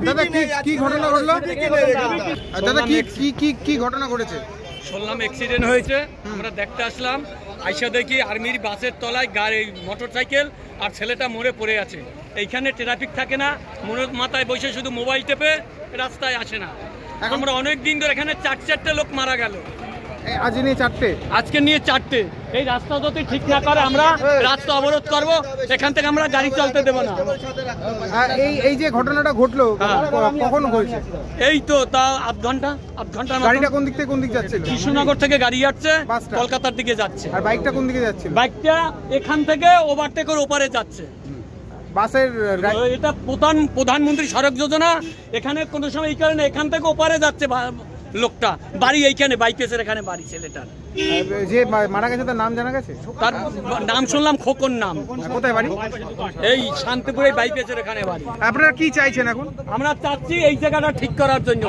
দাদা কি ঘটনা ঘটলো? দাদা কি ঘটনা ঘটেছে? শুনলাম অ্যাক্সিডেন্ট হয়েছে, আমরা দেখতে আসলাম। আইসা দেখি আর্মির বাসের তলায় গাড়ি মোটর সাইকেল আর ছেলেটা মরে পড়ে আছে। এইখানে ট্রাফিক থাকে না, মনের মাথায় বসে শুধু মোবাইল টেপে, রাস্তায় আসে না। আমরা অনেক দিন ধরে এখানে চারটে লোক মারা গেল। আজকে নিয়ে চারটে, আজকে নিয়ে চারটে। এই রাস্তা যদি ঠিক না করে আমরা রাস্তা অবরোধ করব, এখান থেকে আমরা গাড়ি চলতে দেবো না। এই যে ঘটনাটা ঘটলো কখন হয়েছে? এই তো তা আধ ঘন্টা। গাড়িটা কোন দিক থেকে কোন দিক যাচ্ছে? কৃষ্ণনগর থেকে গাড়ি যাচ্ছে, কলকাতার দিকে যাচ্ছে। আর বাইকটা কোন দিকে যাচ্ছে? বাইকটা এখান থেকে ওভারটেকের ওপারে যাচ্ছে। বাসের এটা প্রধানমন্ত্রী সড়ক যোজনা, এখানে কোনো সময় এই কারণে এখান থেকে ওপারে যাচ্ছে লোকটা। বাড়ি এইখানে বাইপেসের এখানে বাড়ি ছেলেটার। যে মারা গেছে তার নাম জানা গেছে? তার নাম শুনলাম খোকন নাম। কোথায় বাড়ি? এই শান্তিপুরে বাইপেসের এখানে বাড়ি। আপনারা কি চাইছেন এখন? আমরা চাচ্ছি এই জায়গাটা ঠিক করার জন্য।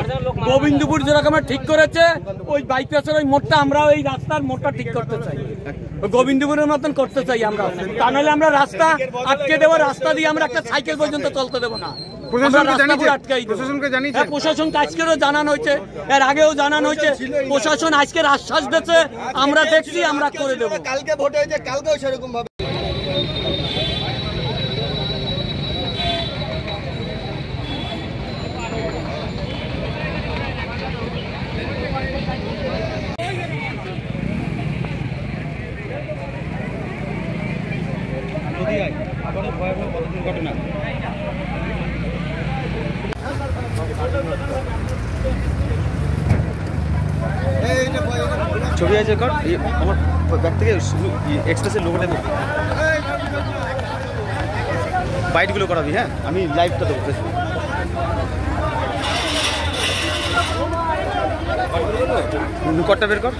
গোবিন্দপুর যেরকম ঠিক করেছে ওই বাইপেসের ওই মোড়টা, আমরা ওই রাস্তার মোড়টা ঠিক করতে চাই, গোবিন্দপুরের মতন করতে চাই আমরা। তা নাহলে আমরা রাস্তা আটকে দেবো, রাস্তা দিয়ে আমরা একটা সাইকেল পর্যন্ত চলতে দেবো না। প্রশাসনকে আজকেরও জানানো হয়েছে, এর আগেও জানানো হয়েছে। প্রশাসন আজকের আশ্বাস দিয়েছে, আমরা দেখছি, আমরা করে দেবো। কালকে ভোট হয়েছে, কালকেও সেরকম ভাবে ঘটনা। ছবি আছে কর, আমার ব্যাগ থেকে এক্সপ্রেসের লোগোটা দেবো, বাইটগুলো করাবি। হ্যাঁ, আমি লাইভটা দেবো ফেসবুকে। কটটা বের কর।